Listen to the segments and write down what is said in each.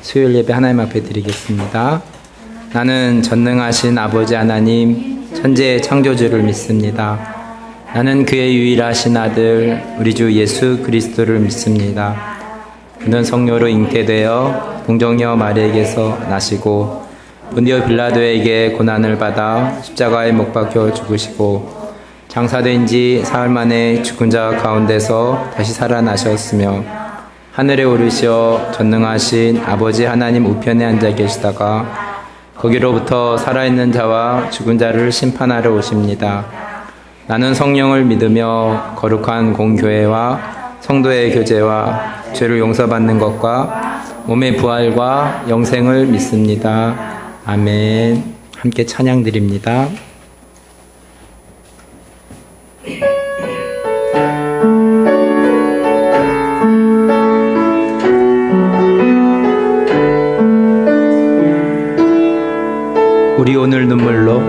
수요일 예배 하나님 앞에 드리겠습니다. 나는 전능하신 아버지 하나님 천지의 창조주를 믿습니다. 나는 그의 유일하신 아들 우리 주 예수 그리스도를 믿습니다. 그는 성령으로 잉태되어 동정녀 마리아에게서 나시고 본디오 빌라도에게 고난을 받아 십자가에 못 박혀 죽으시고 장사된 지 사흘 만에 죽은 자 가운데서 다시 살아나셨으며 하늘에 오르시어 전능하신 아버지 하나님 우편에 앉아 계시다가 거기로부터 살아있는 자와 죽은 자를 심판하러 오십니다. 나는 성령을 믿으며 거룩한 공교회와 성도의 교제와 죄를 용서받는 것과 몸의 부활과 영생을 믿습니다. 아멘. 함께 찬양드립니다. 우리 오늘 눈물로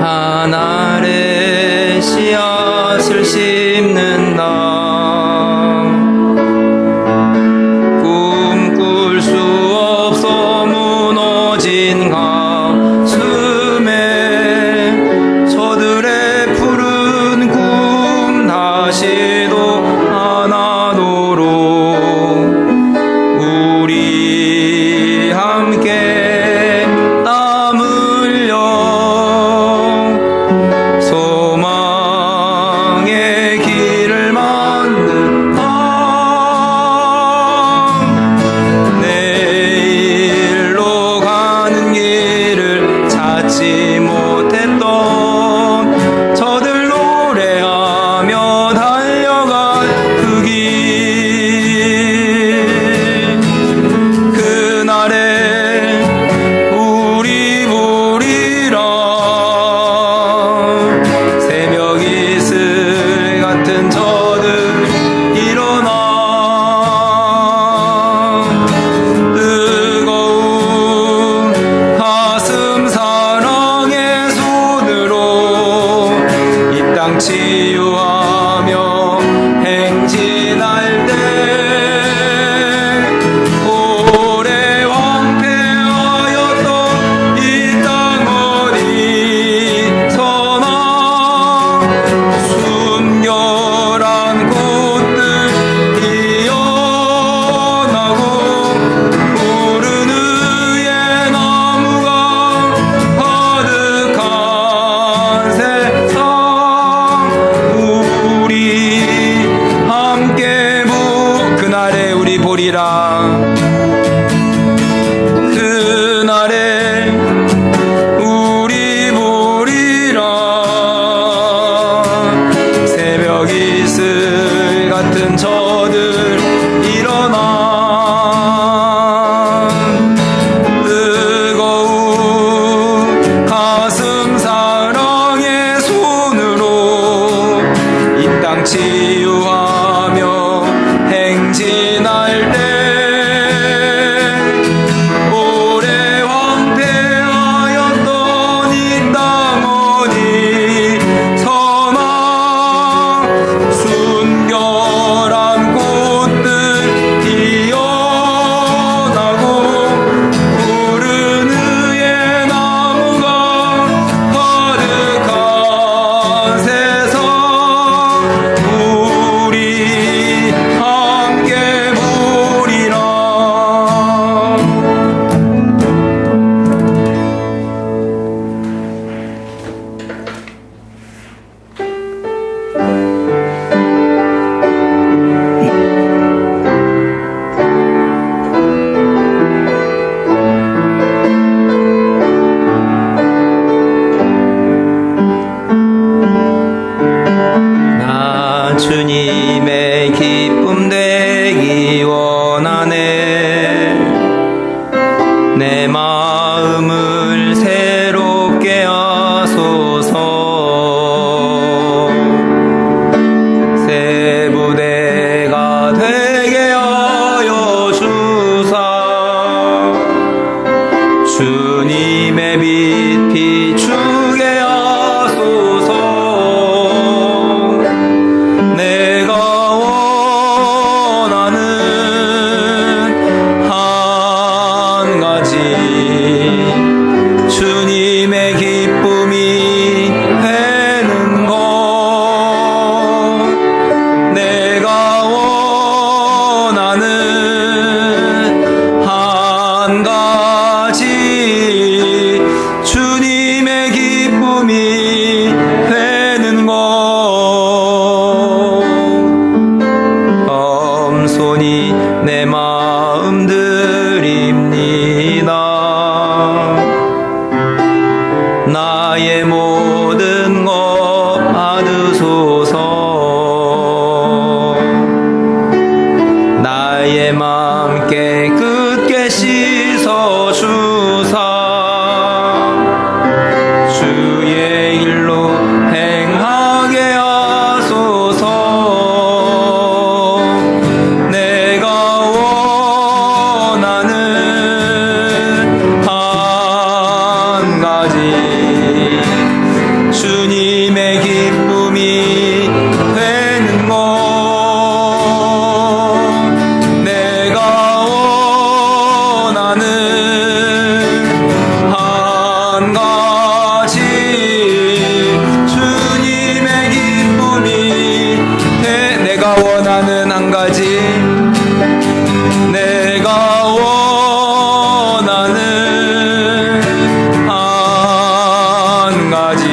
한 알의 씨앗을 심는다. 꿈꿀 수 없어 무너진 가슴에 저들의 푸른 꿈 다시도 하나도록 우리 함께 땀 흘려 소망의 길을 만든다. 내일로 가는 길을 찾지 못했던 저들 노래하며 달려간 그 길, 그날에 우리 보리라. 새벽 이슬 같은 저들 일어나 뜨거운 가슴 사랑해 나의 모든 것 받으소서. 나의 맘 깨끗게 씻어주사 주의 일로 행하게 하소서. 내가 원하는 한 가지 주님의 기쁨이 되는 것. 내가 원하는 한 가지 주님의 기쁨이 내가 원하는 한 가지 내가 원하는 한 가지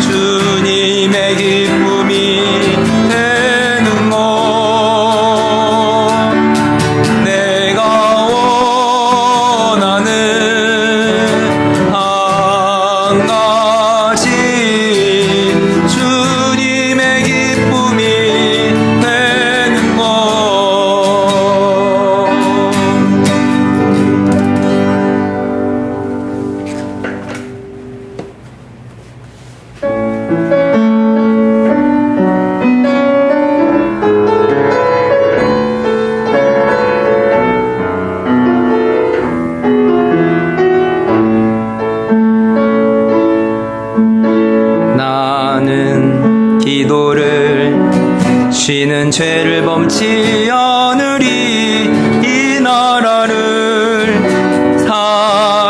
주님의 기쁨이 되는 것. 내가 원하는 한 가지 주님의 기쁨이 되는 것. 나는 기도를 쉬는 죄를 범치 않으리. 이 나라를 사랑하기에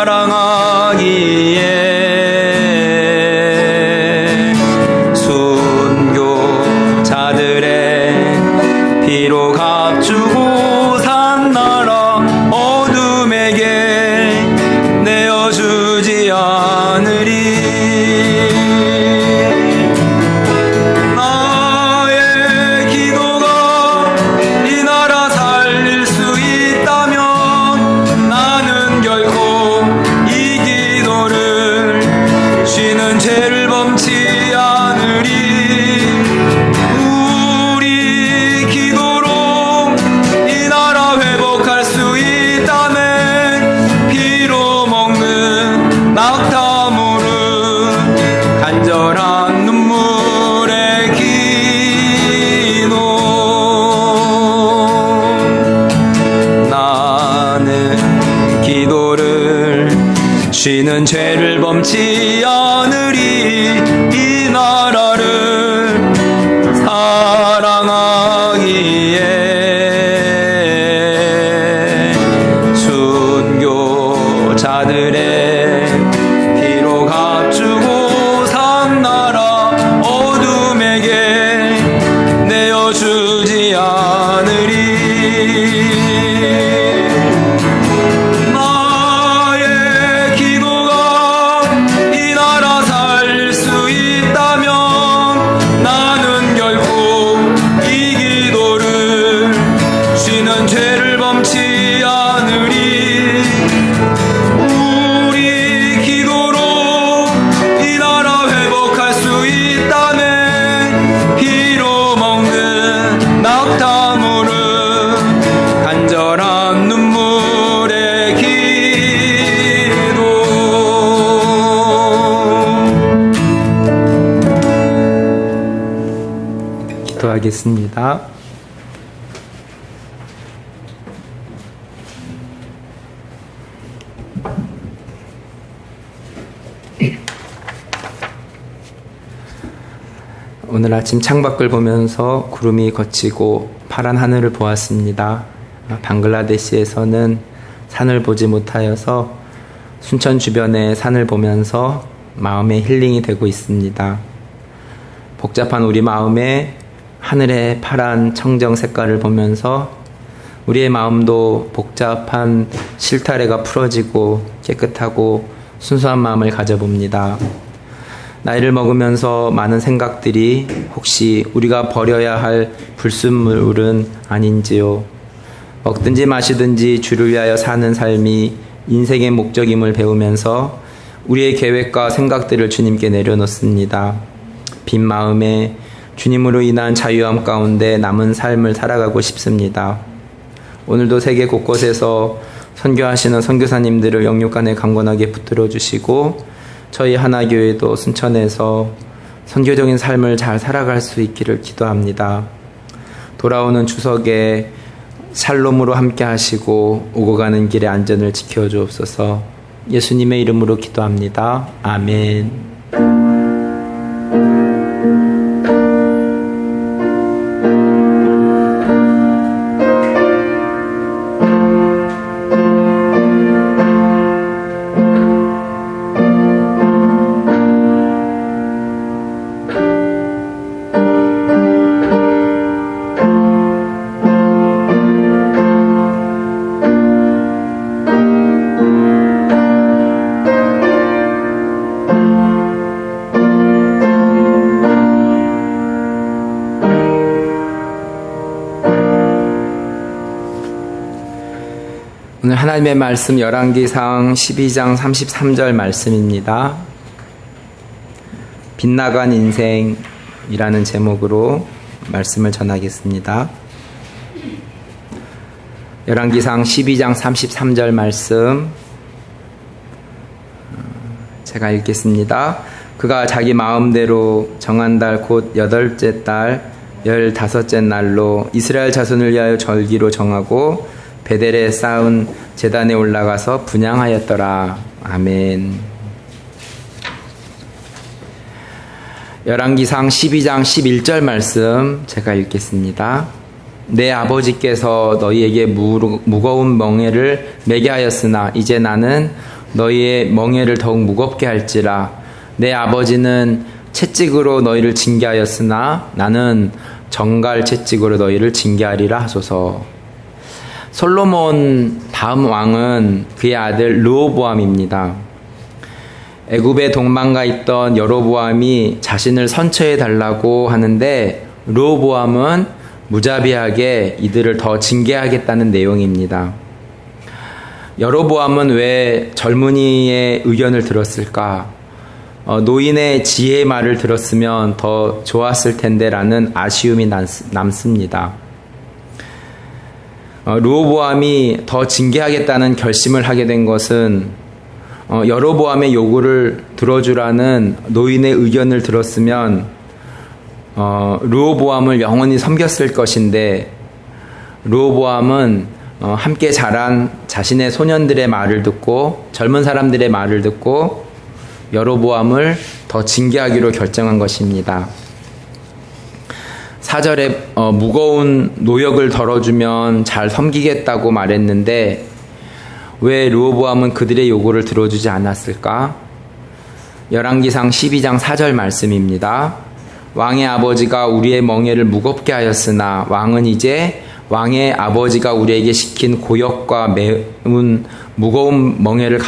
순교자들의 피로 값주고 산 나라 어둠에게 내어주지 않으리. 나의 기도가 이 나라 살릴 수 있다면 나는 결코 이 기도를 쉬는 죄를 범치 않으리. 우리 기도로 이 나라 회복할 수 있다면 피로 먹는 낙타무릇 간절한 눈물의 기도. 나는 기도를 쉬는 죄를 범치 않으리. 이 나라를 사랑하기에 순교자들의 피로 값주고 산 나라 어둠에게 내어주지 않으리. 나의 기도가 이 나라 살릴 수 있다면 나는 결코 이 기도를 쉬는 죄를 범치 않으리. 우리 기도로 이 나라 회복할 수 있다면 피로 먹는 낙타무릇 간절한 눈물의 기도. 기도하겠습니다. 오늘 아침 창밖을 보면서 구름이 걷히고 파란 하늘을 보았습니다. 방글라데시에서는 산을 보지 못하여서 순천 주변의 산을 보면서 마음의 힐링이 되고 있습니다. 복잡한 우리 마음에 하늘의 파란 청정 색깔을 보면서 우리의 마음도 복잡한 실타래가 풀어지고 깨끗하고 순수한 마음을 가져봅니다. 나이를 먹으면서 많은 생각들이 혹시 우리가 버려야 할 불순물은 아닌지요. 먹든지 마시든지 주를 위하여 사는 삶이 인생의 목적임을 배우면서 우리의 계획과 생각들을 주님께 내려놓습니다. 빈 마음에 주님으로 인한 자유함 가운데 남은 삶을 살아가고 싶습니다. 오늘도 세계 곳곳에서 선교하시는 선교사님들을 영육간에 강건하게 붙들어 주시고 저희 하나교회도 순천에서 선교적인 삶을 잘 살아갈 수 있기를 기도합니다. 돌아오는 추석에 샬롬으로 함께 하시고 오고 가는 길에 안전을 지켜 주옵소서. 예수님의 이름으로 기도합니다. 아멘. 오늘 하나님의 말씀 열왕기상 12장 33절 말씀입니다. 빗나간 인생이라는 제목으로 말씀을 전하겠습니다. 열왕기상 12장 33절 말씀 제가 읽겠습니다. 그가 자기 마음대로 정한 달 곧 8째 달 15째 날로 이스라엘 자손을 위하여 절기로 정하고 베델에 쌓은 제단에 올라가서 분향하였더라. 아멘. 열왕기상 12장 11절 말씀 제가 읽겠습니다. 내 아버지께서 너희에게 무거운 멍에를 매게 하였으나 이제 나는 너희의 멍에를 더욱 무겁게 할지라. 내 아버지는 채찍으로 너희를 징계하였으나 나는 정갈 채찍으로 너희를 징계하리라 하소서. 솔로몬 다음 왕은 그의 아들 르호보암입니다. 애굽에 도망가 있던 여로보암이 자신을 선처해 달라고 하는데 르호보암은 무자비하게 이들을 더 징계하겠다는 내용입니다. 여로보암은 왜 젊은이의 의견을 들었을까? 노인의 지혜의 말을 들었으면 더 좋았을 텐데라는 아쉬움이 남습니다. 르호보암이 더 징계하겠다는 결심을 하게 된 것은 여로보암의 요구를 들어주라는 노인의 의견을 들었으면 르호보암을 영원히 섬겼을 것인데 르호보암은 함께 자란 자신의 소년들의 말을 듣고 젊은 사람들의 말을 듣고 여로보암을 더 징계하기로 결정한 것입니다. 4절에 무거운 노역을 덜어주면 잘 섬기겠다고 말했는데 왜 르호보암은 그들의 요구를 들어주지 않았을까? 열왕기상 12장 4절 말씀입니다. 왕의 아버지가 우리의 멍에를 무겁게 하였으나 왕은 이제 왕의 아버지가 우리에게 시킨 고역과 매운 무거운 멍에를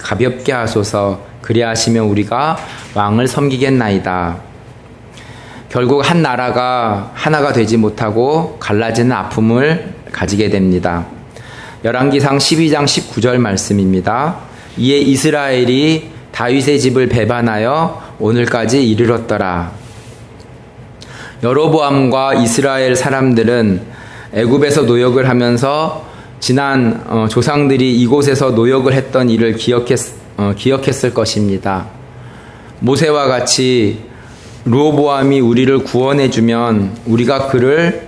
가볍게 하소서. 그리하시면 우리가 왕을 섬기겠나이다. 결국 한 나라가 하나가 되지 못하고 갈라지는 아픔을 가지게 됩니다. 열왕기상 12장 19절 말씀입니다. 이에 이스라엘이 다윗의 집을 배반하여 오늘까지 이르렀더라. 여로보암과 이스라엘 사람들은 애굽에서 노역을 하면서 지난 조상들이 이곳에서 노역을 했던 일을 기억했을 것입니다. 모세와 같이 르호보암이 우리를 구원해주면 우리가 그를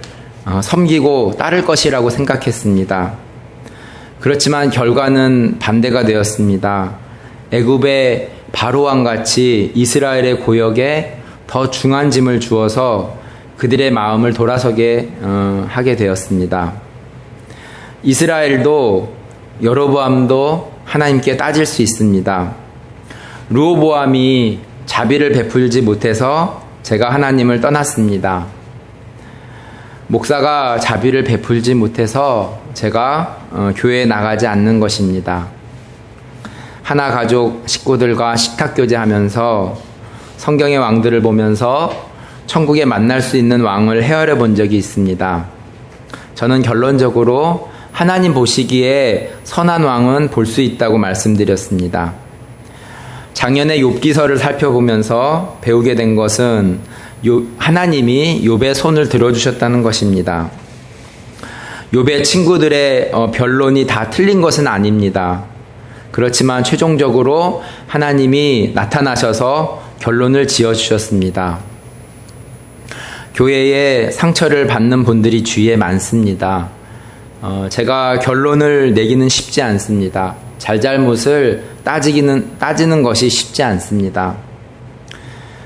섬기고 따를 것이라고 생각했습니다. 그렇지만 결과는 반대가 되었습니다. 애굽의 바로왕 같이 이스라엘의 고역에 더 중한 짐을 주어서 그들의 마음을 돌아서게 하게 되었습니다. 이스라엘도 여로보암도 하나님께 따질 수 있습니다. 르호보암이 자비를 베풀지 못해서 제가 하나님을 떠났습니다. 목사가 자비를 베풀지 못해서 제가 교회에 나가지 않는 것입니다. 하나 가족 식구들과 식탁교제하면서 성경의 왕들을 보면서 천국에 만날 수 있는 왕을 헤아려 본 적이 있습니다. 저는 결론적으로 하나님 보시기에 선한 왕은 볼 수 있다고 말씀드렸습니다. 작년에 욥기서를 살펴보면서 배우게 된 것은 하나님이 욥의 손을 들어주셨다는 것입니다. 욥의 친구들의 변론이 다 틀린 것은 아닙니다. 그렇지만 최종적으로 하나님이 나타나셔서 결론을 지어주셨습니다. 교회에 상처를 받는 분들이 주위에 많습니다. 제가 결론을 내기는 쉽지 않습니다. 잘잘못을 따지는 것이 쉽지 않습니다.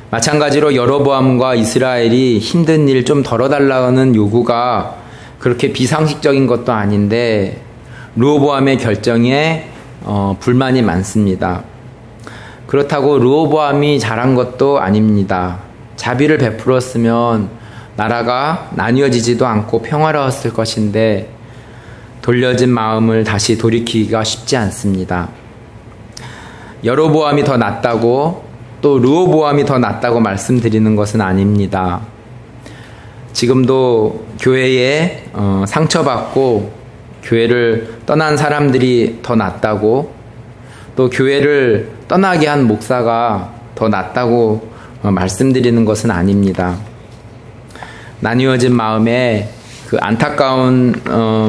마찬가지로 여로보암과 이스라엘이 힘든 일 좀 덜어달라는 요구가 그렇게 비상식적인 것도 아닌데 르호보암의 결정에 불만이 많습니다. 그렇다고 르호보암이 잘한 것도 아닙니다. 자비를 베풀었으면 나라가 나뉘어지지도 않고 평화로웠을 것인데 돌려진 마음을 다시 돌이키기가 쉽지 않습니다. 여로보암이 더 낫다고 또 르호보암이 더 낫다고 말씀드리는 것은 아닙니다. 지금도 교회에 상처받고 교회를 떠난 사람들이 더 낫다고 또 교회를 떠나게 한 목사가 더 낫다고 말씀드리는 것은 아닙니다. 나뉘어진 마음에 그 안타까운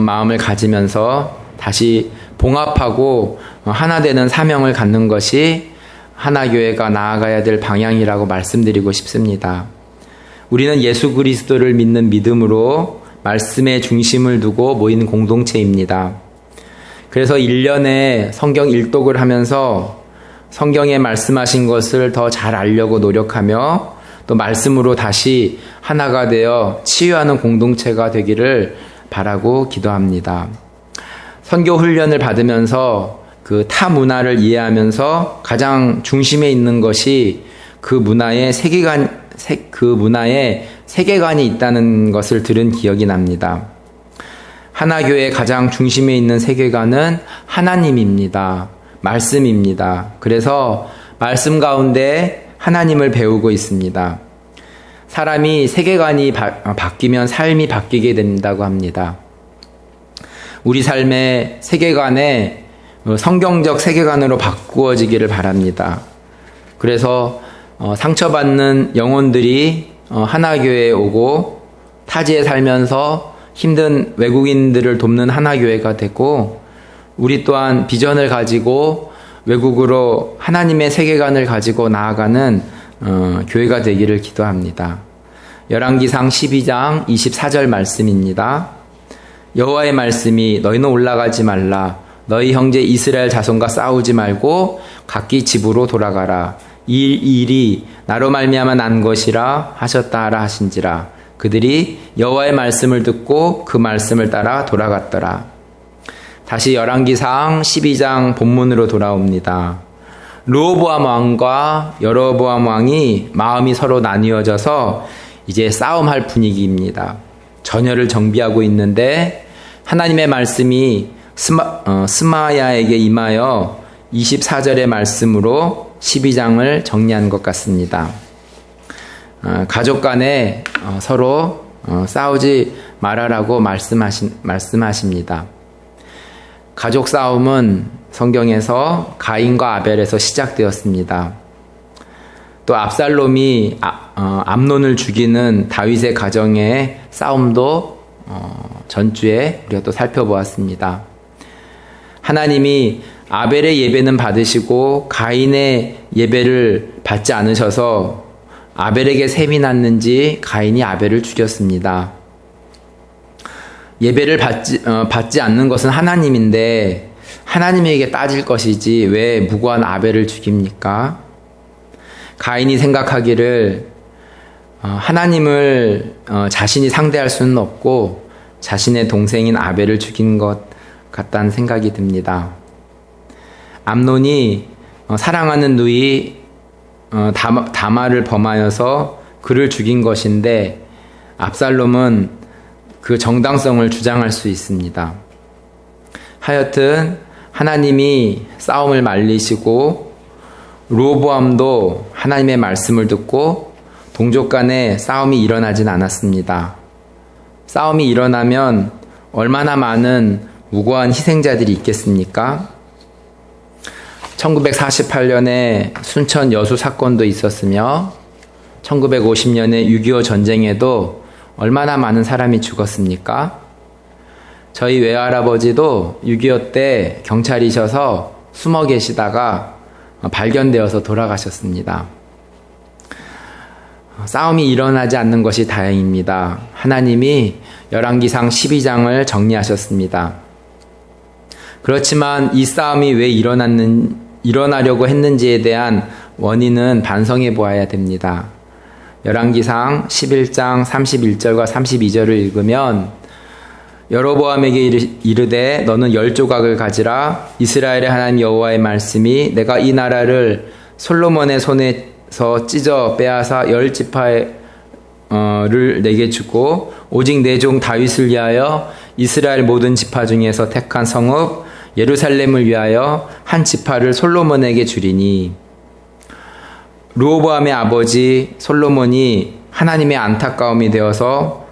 마음을 가지면서 다시 봉합하고 하나 되는 사명을 갖는 것이 하나교회가 나아가야 될 방향이라고 말씀드리고 싶습니다. 우리는 예수 그리스도를 믿는 믿음으로 말씀의 중심을 두고 모인 공동체입니다. 그래서 1년에 성경 일독을 하면서 성경에 말씀하신 것을 더 잘 알려고 노력하며 또 말씀으로 다시 하나가 되어 치유하는 공동체가 되기를 바라고 기도합니다. 선교 훈련을 받으면서 그 타 문화를 이해하면서 가장 중심에 있는 것이 그 문화의 세계관이 있다는 것을 들은 기억이 납니다. 하나교회의 가장 중심에 있는 세계관은 하나님입니다. 말씀입니다. 그래서 말씀 가운데 하나님을 배우고 있습니다. 사람이 세계관이 바뀌면 삶이 바뀌게 된다고 합니다. 우리 삶의 세계관에 성경적 세계관으로 바꾸어지기를 바랍니다. 그래서 상처받는 영혼들이 하나교회에 오고 타지에 살면서 힘든 외국인들을 돕는 하나교회가 되고 우리 또한 비전을 가지고 외국으로 하나님의 세계관을 가지고 나아가는 교회가 되기를 기도합니다. 열왕기상 12장 24절 말씀입니다. 여호와의 말씀이 너희는 올라가지 말라. 너희 형제 이스라엘 자손과 싸우지 말고 각기 집으로 돌아가라. 이 일이 나로 말미암아 난 것이라 하셨다 하라 하신지라. 그들이 여호와의 말씀을 듣고 그 말씀을 따라 돌아갔더라. 다시 열왕기상 12장 본문으로 돌아옵니다. 르호보암 왕과 여로보암 왕이 마음이 서로 나뉘어져서 이제 싸움할 분위기입니다. 전열을 정비하고 있는데 하나님의 말씀이 스마야에게 임하여 24절의 말씀으로 12장을 정리한 것 같습니다. 가족 간에 서로 싸우지 말아라고 말씀하십니다. 가족 싸움은 성경에서 가인과 아벨에서 시작되었습니다. 또 압살롬이 암논을 죽이는 다윗의 가정의 싸움도 전주에 우리가 또 살펴보았습니다. 하나님이 아벨의 예배는 받으시고 가인의 예배를 받지 않으셔서 아벨에게 셈이 났는지 가인이 아벨을 죽였습니다. 예배를 받지 않는 것은 하나님인데 하나님에게 따질 것이지 왜 무고한 아벨을 죽입니까? 가인이 생각하기를 하나님을 자신이 상대할 수는 없고 자신의 동생인 아벨을 죽인 것 같다는 생각이 듭니다. 암논이 사랑하는 누이 다말을 범하여서 그를 죽인 것인데 압살롬은 그 정당성을 주장할 수 있습니다. 하여튼 하나님이 싸움을 말리시고 르호보암도 하나님의 말씀을 듣고 동족 간에 싸움이 일어나진 않았습니다. 싸움이 일어나면 얼마나 많은 무고한 희생자들이 있겠습니까? 1948년에 순천 여수 사건도 있었으며 1950년에 6.25 전쟁에도 얼마나 많은 사람이 죽었습니까? 저희 외할아버지도 6.25 때 경찰이셔서 숨어 계시다가 발견되어서 돌아가셨습니다. 싸움이 일어나지 않는 것이 다행입니다. 하나님이 열왕기상 12장을 정리하셨습니다. 그렇지만 이 싸움이 왜 일어나려고 했는지에 대한 원인은 반성해 보아야 됩니다. 열왕기상 11장 31절과 32절을 읽으면 여로보암에게 이르되 너는 10조각을 가지라. 이스라엘의 하나님 여호와의 말씀이 내가 이 나라를 솔로몬의 손에서 찢어 빼앗아 10지파를 내게 주고 오직 내 종 다윗을 위하여 이스라엘 모든 지파 중에서 택한 성읍 예루살렘을 위하여 한 지파를 솔로몬에게 주리니. 르호보암의 아버지 솔로몬이 하나님의 안타까움이 되어서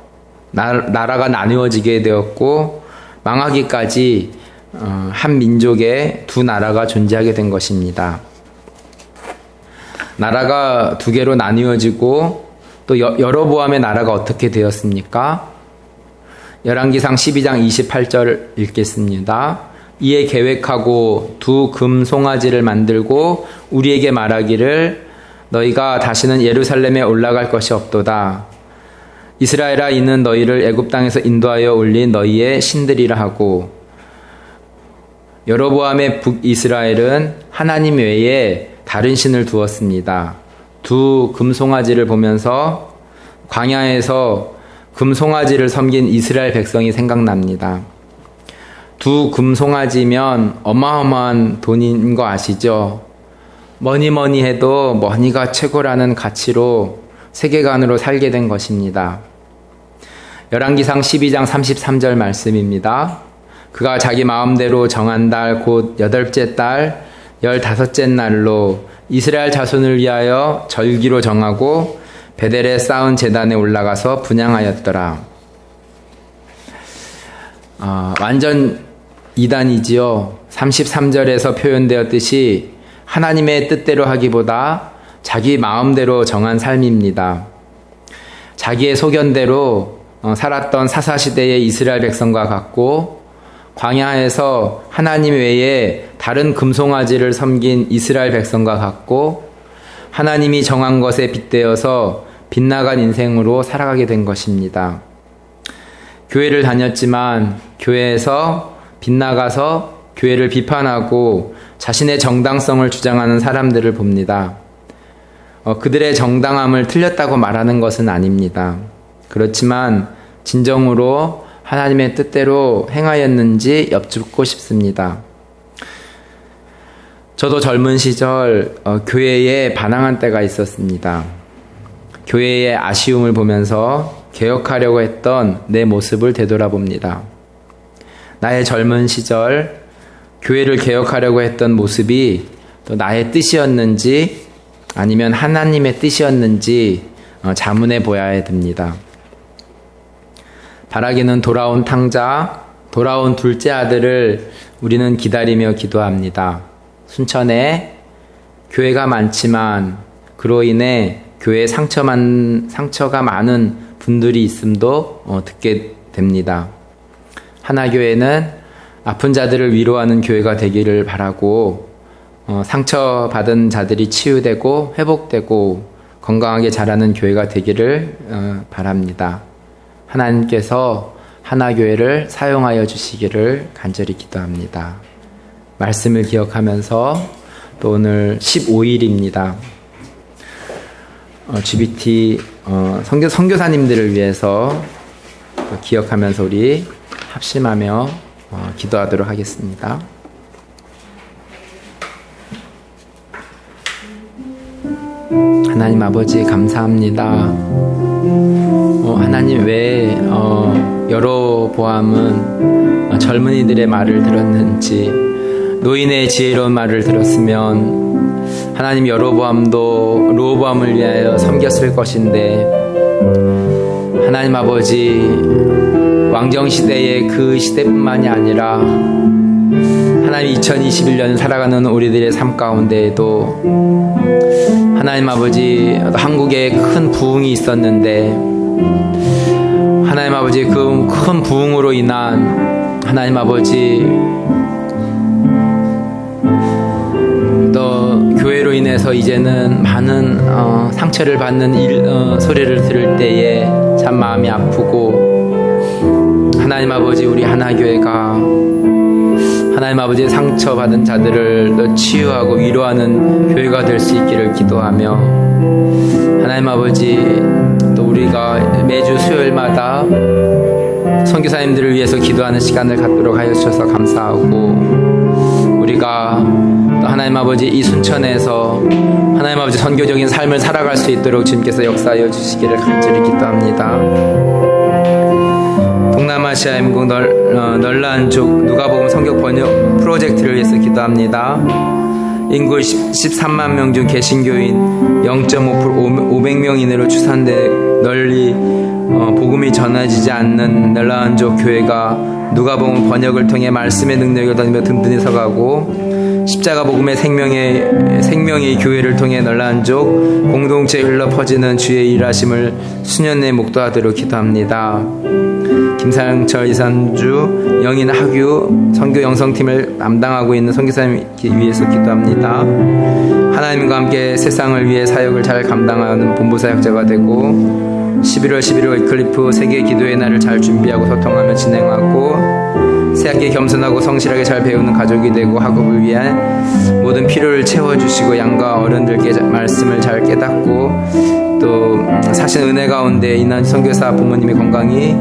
나라가 나누어지게 되었고 망하기까지 한 민족의 두 나라가 존재하게 된 것입니다. 나라가 두 개로 나누어지고 또 여로보암의 나라가 어떻게 되었습니까? 열왕기상 12장 28절 읽겠습니다. 이에 계획하고 두 금 송아지를 만들고 우리에게 말하기를 너희가 다시는 예루살렘에 올라갈 것이 없도다. 이스라엘아 이는 너희를 애굽 땅에서 인도하여 올린 너희의 신들이라 하고. 여로보암의 북이스라엘은 하나님 외에 다른 신을 두었습니다. 두 금송아지를 보면서 광야에서 금송아지를 섬긴 이스라엘 백성이 생각납니다. 두 금송아지면 어마어마한 돈인 거 아시죠? 뭐니 해도 머니가 최고라는 가치로 세계관으로 살게 된 것입니다. 열왕기상 12장 33절 말씀입니다. 그가 자기 마음대로 정한 달 곧 8째 달 15째 날로 이스라엘 자손을 위하여 절기로 정하고 베델에 쌓은 제단에 올라가서 분향하였더라. 완전 이단이지요. 33절에서 표현되었듯이 하나님의 뜻대로 하기보다 자기 마음대로 정한 삶입니다. 자기의 소견대로 살았던 사사시대의 이스라엘 백성과 같고 광야에서 하나님 외에 다른 금송아지를 섬긴 이스라엘 백성과 같고 하나님이 정한 것에 빗대어서 빗나간 인생으로 살아가게 된 것입니다. 교회를 다녔지만 교회에서 빗나가서 교회를 비판하고 자신의 정당성을 주장하는 사람들을 봅니다. 그들의 정당함을 틀렸다고 말하는 것은 아닙니다. 그렇지만 진정으로 하나님의 뜻대로 행하였는지 여쭙고 싶습니다. 저도 젊은 시절 교회에 반항한 때가 있었습니다. 교회의 아쉬움을 보면서 개혁하려고 했던 내 모습을 되돌아봅니다. 나의 젊은 시절 교회를 개혁하려고 했던 모습이 또 나의 뜻이었는지 아니면 하나님의 뜻이었는지 자문해 보아야 됩니다. 바라기는 돌아온 탕자, 돌아온 둘째 아들을 우리는 기다리며 기도합니다. 순천에 교회가 많지만 그로 인해 교회에 상처가 많은 분들이 있음도 듣게 됩니다. 하나교회는 아픈 자들을 위로하는 교회가 되기를 바라고 상처받은 자들이 치유되고 회복되고 건강하게 자라는 교회가 되기를 바랍니다. 하나님께서 하나교회를 사용하여 주시기를 간절히 기도합니다. 말씀을 기억하면서 또 오늘 15일입니다. GBT 선교사님들을 위해서 기억하면서 우리 합심하며 기도하도록 하겠습니다. 하나님 아버지 감사합니다. 하나님 왜 여로보암은 젊은이들의 말을 들었는지 노인의 지혜로운 말을 들었으면 하나님 여로보암도 르호보암을 위하여 섬겼을 것인데 하나님 아버지 왕정시대의 그 시대뿐만이 아니라 하나님 2021년 살아가는 우리들의 삶 가운데에도 하나님 아버지 한국에 큰 부흥이 있었는데 하나님 아버지 그 큰 부흥으로 인한 하나님 아버지 또 교회로 인해서 이제는 많은 상처를 받는 소리를 들을 때에 참 마음이 아프고 하나님 아버지 우리 하나교회가 하나님 아버지의 상처받은 자들을 또 치유하고 위로하는 교회가 될 수 있기를 기도하며 하나님 아버지 또 우리가 매주 수요일마다 선교사님들을 위해서 기도하는 시간을 갖도록 하여 주셔서 감사하고 우리가 또 하나님 아버지 이 순천에서 하나님 아버지 선교적인 삶을 살아갈 수 있도록 주님께서 역사하여 주시기를 간절히 기도합니다. 동남아시아 인구 널란족 누가복음 성경 번역 프로젝트를 위해서 기도합니다. 인구 13만 명 중 개신교인 0.5% 500명 이내로 추산돼 널리 복음이 전해지지 않는 널란족 교회가 누가복음 번역을 통해 말씀의 능력을 얻으며 든든히 서가고 십자가 복음의 생명의 교회를 통해 널란족 공동체에 흘러 퍼지는 주의 일하심을 수년 내에 목도하도록 기도합니다. 김상철 이산주 영인 학유 선교 영성팀을 담당하고 있는 선교사님 위해서 기도합니다. 하나님과 함께 세상을 위해 사역을 잘 감당하는 본부사역자가 되고 11월 11일 위클리프 세계 기도의 날을 잘 준비하고 소통하며 진행하고 새학기에 겸손하고 성실하게 잘 배우는 가족이 되고 학업을 위한 모든 필요를 채워주시고 양과 어른들께 말씀을 잘 깨닫고 또 사실 은혜 가운데 인한 선교사 부모님의 건강이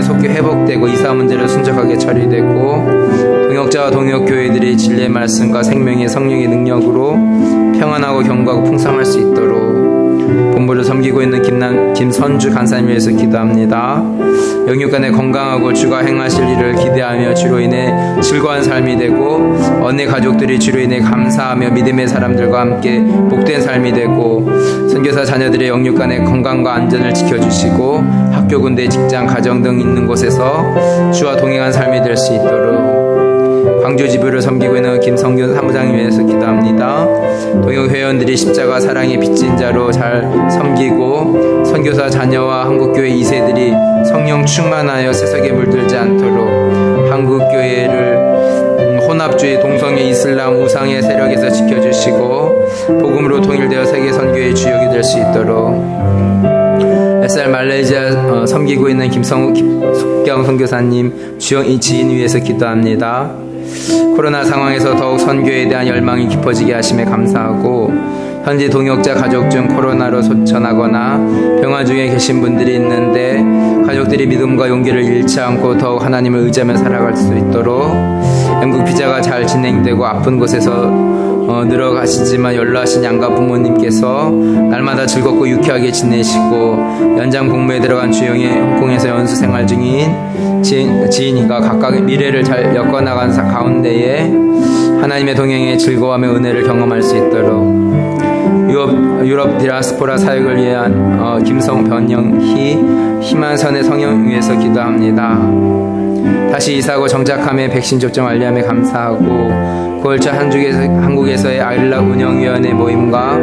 속히 회복되고 이사 문제를 순적하게 처리되고 동역자와 동역교회들이 진리의 말씀과 생명의 성령의 능력으로 평안하고 견고하고 풍성할 수 있도록 본부를 섬기고 있는 김선주 간사님 위해서 기도합니다. 영육간에 건강하고 주가 행하실 일을 기대하며 주로 인해 즐거운 삶이 되고 언니 가족들이 주로 인해 감사하며 믿음의 사람들과 함께 복된 삶이 되고 선교사 자녀들의 영육간의 건강과 안전을 지켜주시고 학교, 군대, 직장, 가정 등 있는 곳에서 주와 동행한 삶이 될 수 있도록 광주 지부를 섬기고 있는 김성균 사무장님 위해서 기도합니다. 동역 회원들이 십자가 사랑의 빚진 자로 잘 섬기고 선교사 자녀와 한국교회 2세들이 성령 충만하여 세속에 물들지 않도록 한국교회를 혼합주의, 동성애, 이슬람, 우상의 세력에서 지켜주시고 복음으로 통일되어 세계 선교의 주역이 될 수 있도록 SR 말레이시아 섬기고 있는 김숙경 선교사님 주영 지인 위해서 기도합니다. 코로나 상황에서 더욱 선교에 대한 열망이 깊어지게 하심에 감사하고 현지 동역자 가족 중 코로나로 소천하거나 병원 중에 계신 분들이 있는데 가족들이 믿음과 용기를 잃지 않고 더욱 하나님을 의지하며 살아갈 수 있도록 영국 비자가 잘 진행되고 아픈 곳에서 늘어가시지만 연로하신 양가 부모님께서 날마다 즐겁고 유쾌하게 지내시고 연장 복무에 들어간 주영의 홍콩에서 연수 생활 중인 지인이가 각각의 미래를 잘 엮어나간 가운데에 하나님의 동행에 즐거워하며 은혜를 경험할 수 있도록 유럽 디아스포라 사역을 위한 김성변영희 희만선의 성령 위해서 기도합니다. 다시 이사하고 정착함에 백신 접종 완료함에 감사하고 9월초 한국에서의 아일락 운영위원회 모임과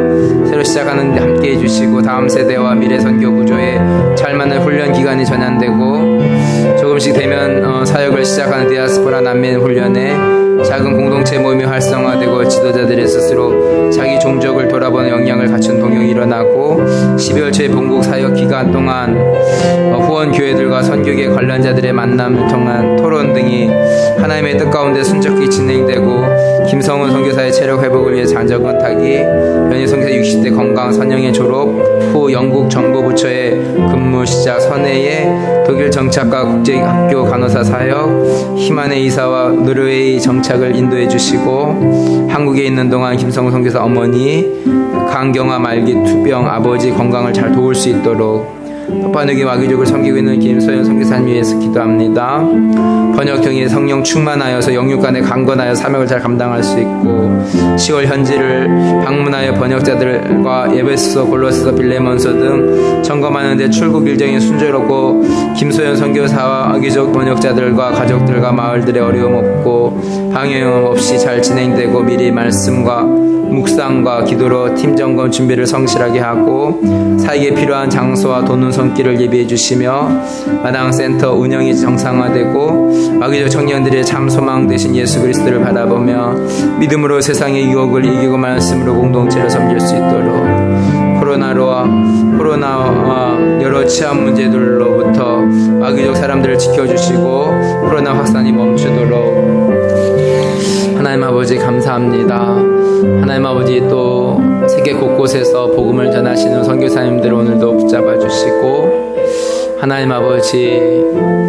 새로 시작하는 데 함께해 주시고 다음 세대와 미래 선교 구조에 잘 맞는 훈련 기간이 전환되고 조금씩 되면 사역을 시작하는 디아스포라 난민 훈련에 작은 공동체 모임이 활성화되고 지도자들의 스스로 자기 종족을 돌아보는 역량을 갖춘 동역이 일어나고 12월 초의 본국 사역 기간 동안 후원 교회들과 선교계 관련자들의 만남을 통한 토론 등이 하나님의 뜻 가운데 순적히 진행되고 김성훈 선교사의 체력 회복을 위해 장정근 타기 변희 선교사 60대 건강 선영의 졸업 후 영국 정보부처의 근무 시작 선회의 독일 정착과 국제학교 간호사 사역 희만의 이사와 노르웨이 정착을 인도해 주시고 한국에 있는 동안 김성훈 선교사 어머니 간경화 말기 투병 아버지 건강을 잘 도울 수 있도록 파누기 와기족을 섬기고 있는 김소연 선교사님 위해서 기도합니다. 번역 등의 성령 충만하여서 영육 간에 강건하여 사명을 잘 감당할 수 있고 10월 현지를 방문하여 번역자들과 에베소서, 골로새서, 빌레몬서 등 점검하는데 출국 일정이 순조롭고 김소연 선교사와 와기족 번역자들과 가족들과 마을들의 어려움 없고 방해음 없이 잘 진행되고 미리 말씀과 묵상과 기도로 팀 점검 준비를 성실하게 하고 사역에 필요한 장소와 돕는 손길을 예비해 주시며 마당센터 운영이 정상화되고 와기족 청년들의 참 소망 되신 예수 그리스도를 바라보며 믿음으로 세상의 유혹을 이기고 말씀으로 공동체를 섬길 수 있도록 코로나와 여러 치안 문제들로부터 와기족 사람들을 지켜주시고 코로나 확산이 멈추도록 하나님 아버지 감사합니다. 하나님 아버지 또 세계 곳곳에서 복음을 전하시는 선교사님들 오늘도 붙잡아 주시고 하나님 아버지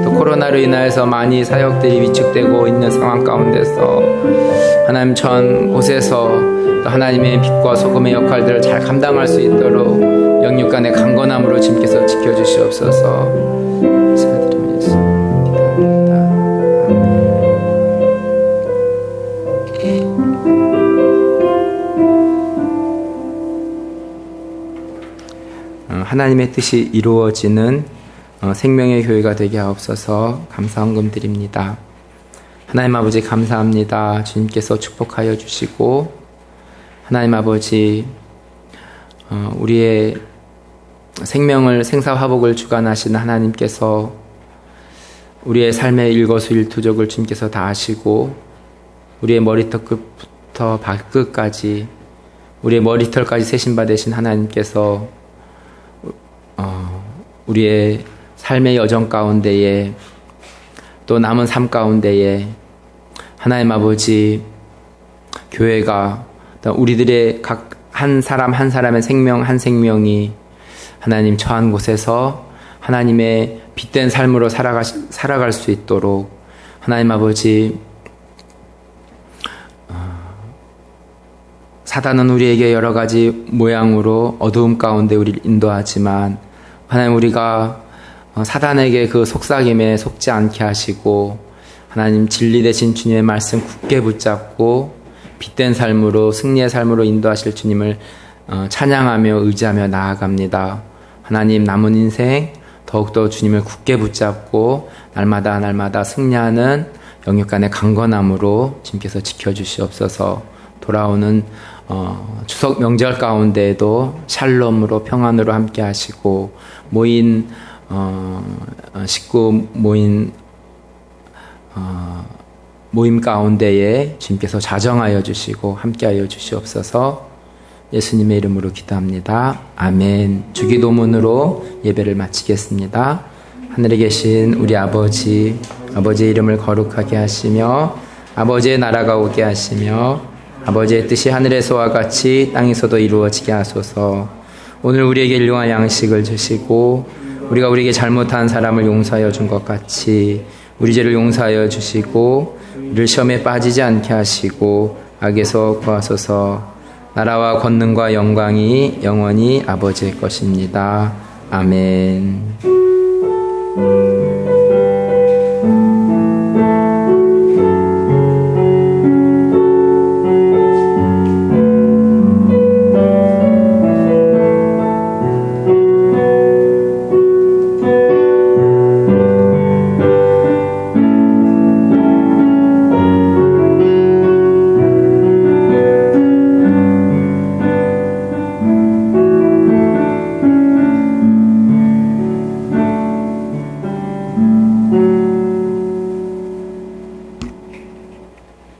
또 코로나로 인하여서 많이 사역들이 위축되고 있는 상황 가운데서 하나님 전 곳에서 또 하나님의 빛과 소금의 역할들을 잘 감당할 수 있도록 영육 간의 강건함으로 주님께서 지켜주시옵소서. 감사드립니다. 기도합니다. 하나님의 뜻이 이루어지는 생명의 교회가 되게 하옵소서. 감사 헌금 드립니다. 하나님 아버지 감사합니다. 주님께서 축복하여 주시고 하나님 아버지 우리의 생명을 생사화복을 주관하시는 하나님께서 우리의 삶의 일거수일투족을 주님께서 다 아시고 우리의 머리털 끝부터 발끝까지 우리의 머리털까지 세신바 되신 하나님께서 우리의 삶의 여정 가운데에 또 남은 삶 가운데에 하나님 아버지 교회가 우리들의 각 한 사람 한 사람의 생명 한 생명이 하나님 처한 곳에서 하나님의 빛된 삶으로 살아갈 수 있도록 하나님 아버지 사단은 우리에게 여러 가지 모양으로 어두움 가운데 우리를 인도하지만 하나님 우리가 사단에게 그 속삭임에 속지 않게 하시고 하나님 진리 되신 주님의 말씀 굳게 붙잡고 빛된 삶으로 승리의 삶으로 인도하실 주님을 찬양하며 의지하며 나아갑니다. 하나님 남은 인생 더욱더 주님을 굳게 붙잡고 날마다 승리하는 영육 간의 강건함으로 주님께서 지켜주시옵소서. 돌아오는 추석 명절 가운데에도 샬롬으로 평안으로 함께 하시고 모인 식구 모임 가운데에 주님께서 자정하여 주시고 함께하여 주시옵소서. 예수님의 이름으로 기도합니다. 아멘. 주기도문으로 예배를 마치겠습니다. 하늘에 계신 우리 아버지, 아버지의 이름을 거룩하게 하시며 아버지의 나라가 오게 하시며 아버지의 뜻이 하늘에서와 같이 땅에서도 이루어지게 하소서. 오늘 우리에게 일용할 양식을 주시고 우리가 우리에게 잘못한 사람을 용서하여 준 것 같이 우리 죄를 용서하여 주시고 우리를 시험에 빠지지 않게 하시고 악에서 구하소서. 나라와 권능과 영광이 영원히 아버지의 것입니다. 아멘.